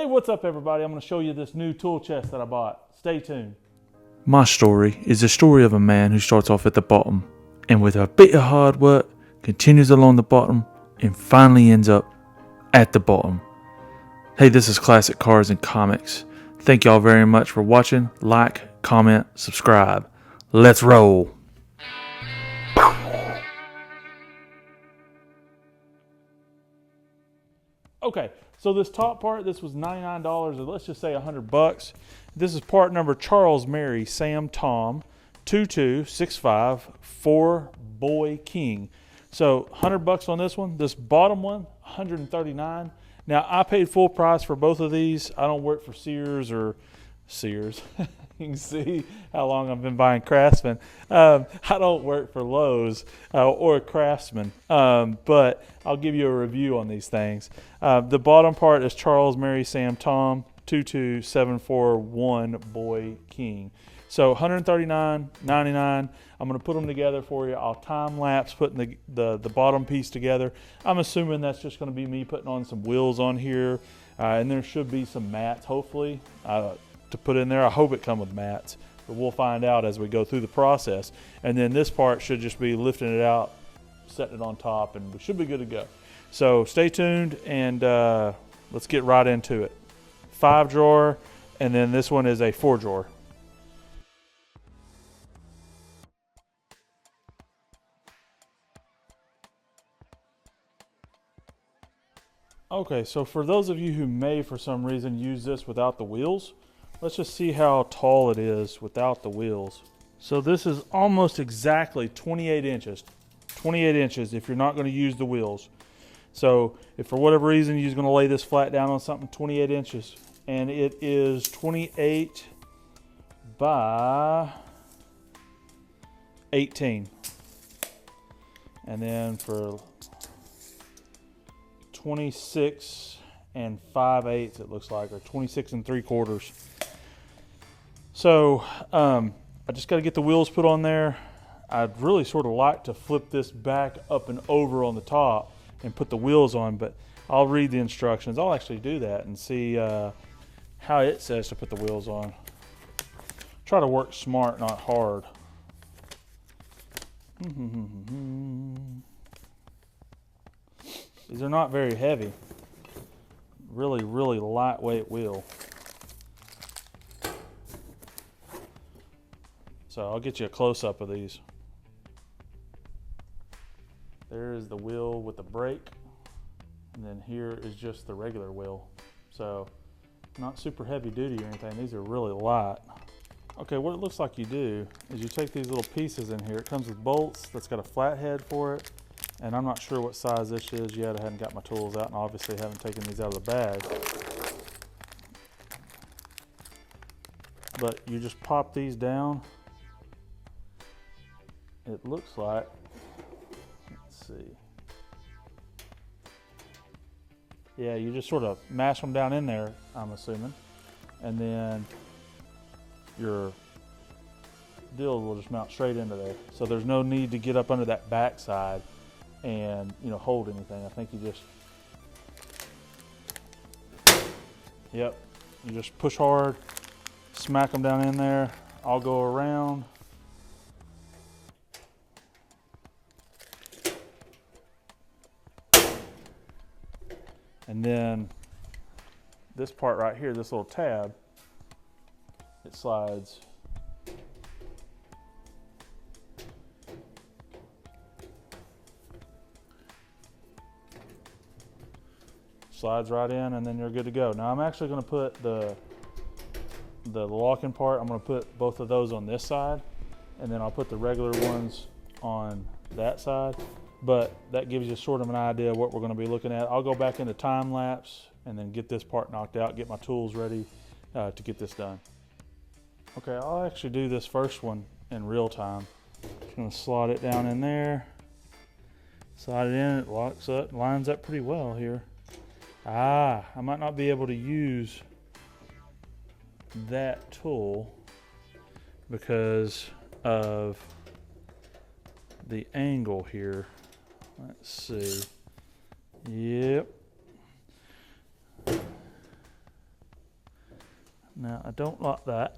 Hey, what's up everybody? I'm going to show you this new tool chest that I bought. Stay tuned. My story is the story of a man who starts off at the bottom and with a bit of hard work continues along the bottom and finally ends up at the bottom. Hey, this is Classic Cars and Comics. Thank y'all very much for watching. Like, comment, subscribe. Let's roll. Okay, so this top part, this was $99, or let's just say $100. This is part number Charles Mary Sam Tom 22654BK. So $100 on this one. This bottom one, $139. Now I paid full price for both of these. I don't work for Sears or Sears. You can see how long I've been buying Craftsman. I don't work for Lowe's or Craftsman, but I'll give you a review on these things. The bottom part is Charles Mary Sam Tom 22741BK. So $139.99. I'm going to put them together for you. I'll time lapse putting the bottom piece together. I'm assuming that's just going to be me putting on some wheels on here, and there should be some mats, hopefully, to put in there. I hope it comes with mats, but we'll find out as we go through the process. And then this part should just be lifting it out, setting it on top, and we should be good to go. So stay tuned, and let's get right into it. 5 drawer, and then this one is a 4 drawer. Okay, so for those of you who may for some reason use this without the wheels, let's just see how tall it is without the wheels. So this is almost exactly 28 inches. 28 inches if you're not going to use the wheels. So if for whatever reason you're going to lay this flat down on something, 28 inches. And it is 28 by 18. And then for 26 and 5/8 it looks like, or 26 and 3/4. So I just got to get the wheels put on there. I'd really sort of like to flip this back up and over on the top and put the wheels on, but I'll read the instructions. I'll actually do that and see how it says to put the wheels on. Try to work smart, not hard. These are not very heavy. Really, really lightweight wheel. So I'll get you a close-up of these. There is the wheel with the brake, and then here is just the regular wheel. So not super heavy duty or anything. These are really light. Okay, what it looks like you do is you take these little pieces in here. It comes with bolts that's got a flat head for it, and I'm not sure what size this is yet. I haven't got my tools out, and obviously haven't taken these out of the bag. But you just pop these down. It looks like, let's see. Yeah, you just sort of mash them down in there, I'm assuming. And then your deal will just mount straight into there. So there's no need to get up under that back side and, you know, hold anything. I think you just, yep, you just push hard, smack them down in there. I'll go around. And then this part right here, this little tab, it slides. Slides right in, and then you're good to go. Now I'm actually going to put the locking part, I'm going to put both of those on this side, and then I'll put the regular ones on that side. But that gives you sort of an idea of what we're going to be looking at. I'll go back into time lapse and then get this part knocked out, get my tools ready to get this done. Okay, I'll actually do this first one in real time. Just going to slide it down in there, slide it in, it locks up, lines up pretty well here. I might not be able to use that tool because of the angle here. Let's see. Yep. Now I don't like that.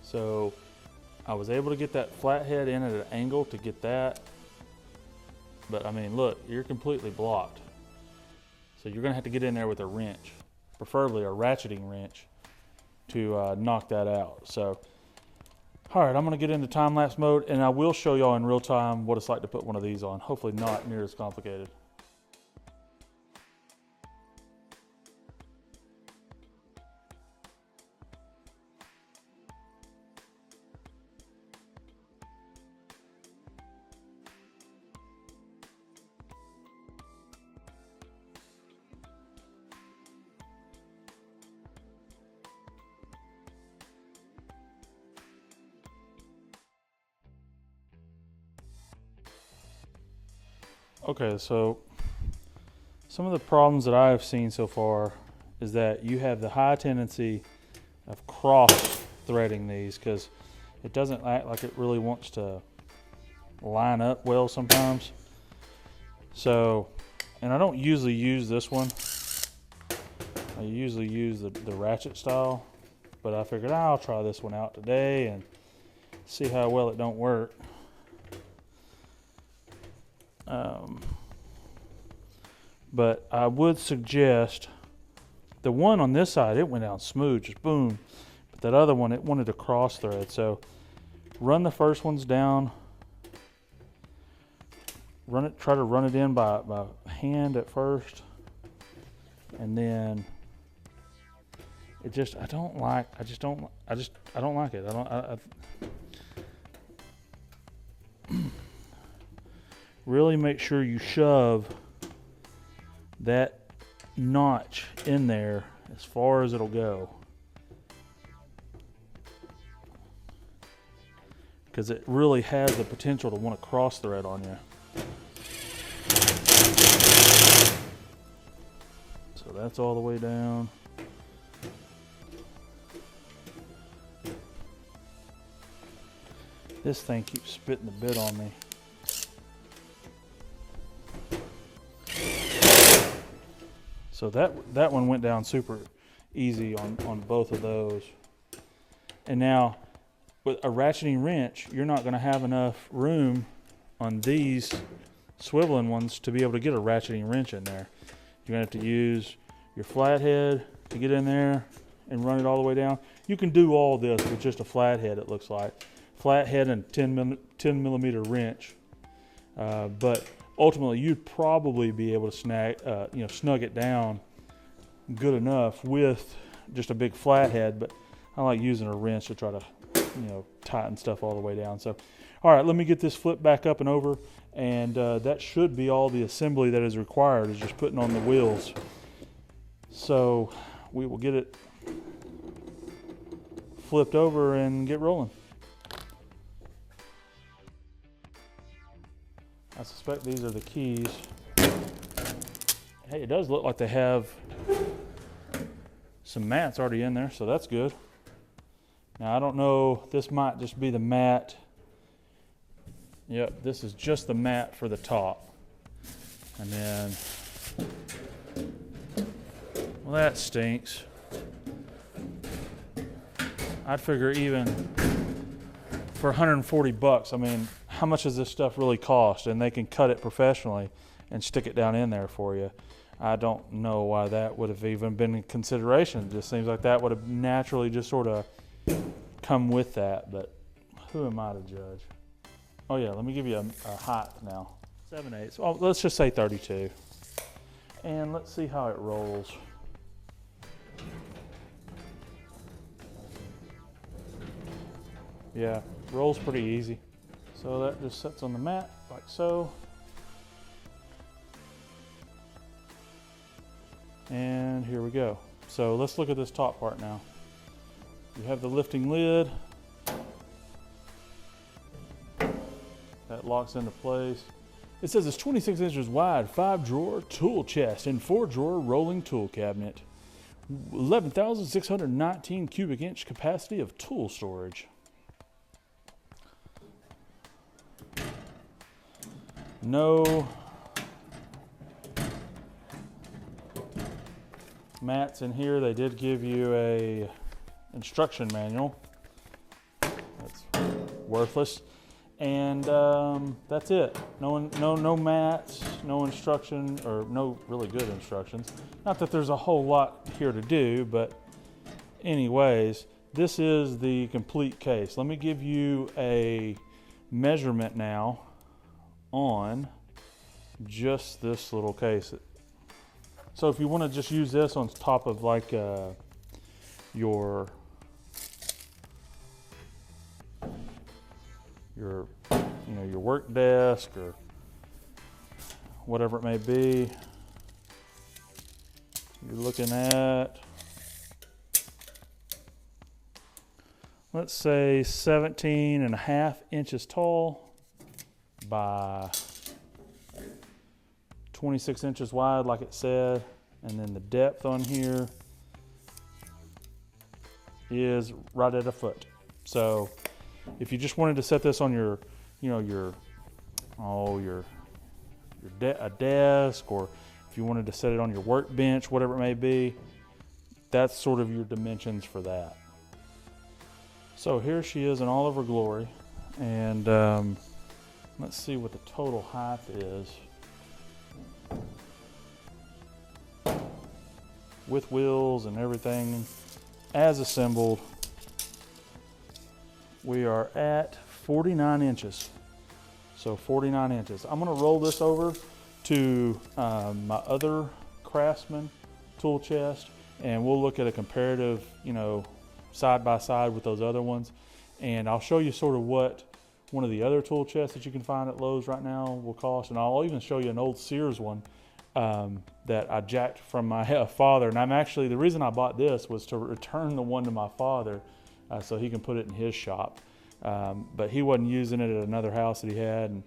So I was able to get that flathead in at an angle to get that. But I mean, look, you're completely blocked. So you're gonna have to get in there with a wrench, preferably a ratcheting wrench, to knock that out. So, all right, I'm gonna get into time-lapse mode, and I will show y'all in real time what it's like to put one of these on. Hopefully not near as complicated. Okay, so some of the problems that I've seen so far is that you have the high tendency of cross threading these because it doesn't act like it really wants to line up well sometimes. So, and I don't usually use this one. I usually use the ratchet style, but I figured I'll try this one out today and see how well it don't work. But I would suggest the one on this side, it went down smooth, just boom. But that other one, it wanted to cross thread. So run the first ones down. Try to run it in by hand at first. And then it just, I don't like it. Really make sure you shove that notch in there as far as it'll go, because it really has the potential to want to cross thread on you. So that's all the way down. This thing keeps spitting the bit on me. So that one went down super easy on both of those. And now with a ratcheting wrench, you're not going to have enough room on these swiveling ones to be able to get a ratcheting wrench in there. You're going to have to use your flathead to get in there and run it all the way down. You can do all this with just a flathead, it looks like. Flathead and 10 millimeter wrench. But ultimately, you'd probably be able to snug it down good enough with just a big flathead. But I like using a wrench to try to, tighten stuff all the way down. So, all right, let me get this flipped back up and over, and that should be all the assembly that is required, is just putting on the wheels. So we will get it flipped over and get rolling. I suspect these are the keys. Hey, it does look like they have some mats already in there, so that's good. Now, I don't know, this might just be the mat. Yep, this is just the mat for the top. And then, well, that stinks. I'd figure even for 140 bucks, I mean, how much does this stuff really cost? And they can cut it professionally and stick it down in there for you. I don't know why that would have even been in consideration. It just seems like that would have naturally just sort of come with that, but who am I to judge? Oh yeah, let me give you a height now. 7/8. Well, let's just say 32. And let's see how it rolls. Yeah, rolls pretty easy. So that just sits on the mat like so. And here we go. So let's look at this top part now. You have the lifting lid. That locks into place. It says it's 26 inches wide, 5-drawer tool chest and 4-drawer rolling tool cabinet. 11,619 cubic inch capacity of tool storage. No mats in here. They did give you a instruction manual. That's worthless. And that's it. No mats, no instruction, or no really good instructions. Not that there's a whole lot here to do, but anyways, this is the complete case. Let me give you a measurement now on just this little case. So if you want to just use this on top of like your work desk or whatever it may be, you're looking at, let's say 17.5 inches tall by 26 inches wide, like it said, and then the depth on here is right at a foot. So if you just wanted to set this on your a desk, or if you wanted to set it on your workbench, whatever it may be, that's sort of your dimensions for that. So here she is in all of her glory, and let's see what the total height is with wheels and everything as assembled. We are at 49 inches. So 49 inches. I'm gonna roll this over to my other Craftsman tool chest, and we'll look at a comparative, side by side with those other ones. And I'll show you sort of what one of the other tool chests that you can find at Lowe's right now will cost. And I'll even show you an old Sears one that I jacked from my father. And the reason I bought this was to return the one to my father so he can put it in his shop. But he wasn't using it at another house that he had, and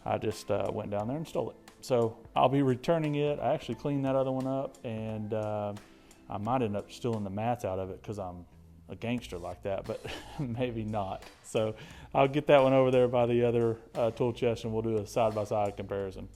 I just went down there and stole it. So I'll be returning it. I actually cleaned that other one up, and I might end up stealing the mats out of it because I'm a gangster like that, but maybe not. So I'll get that one over there by the other tool chest, and we'll do a side-by-side comparison.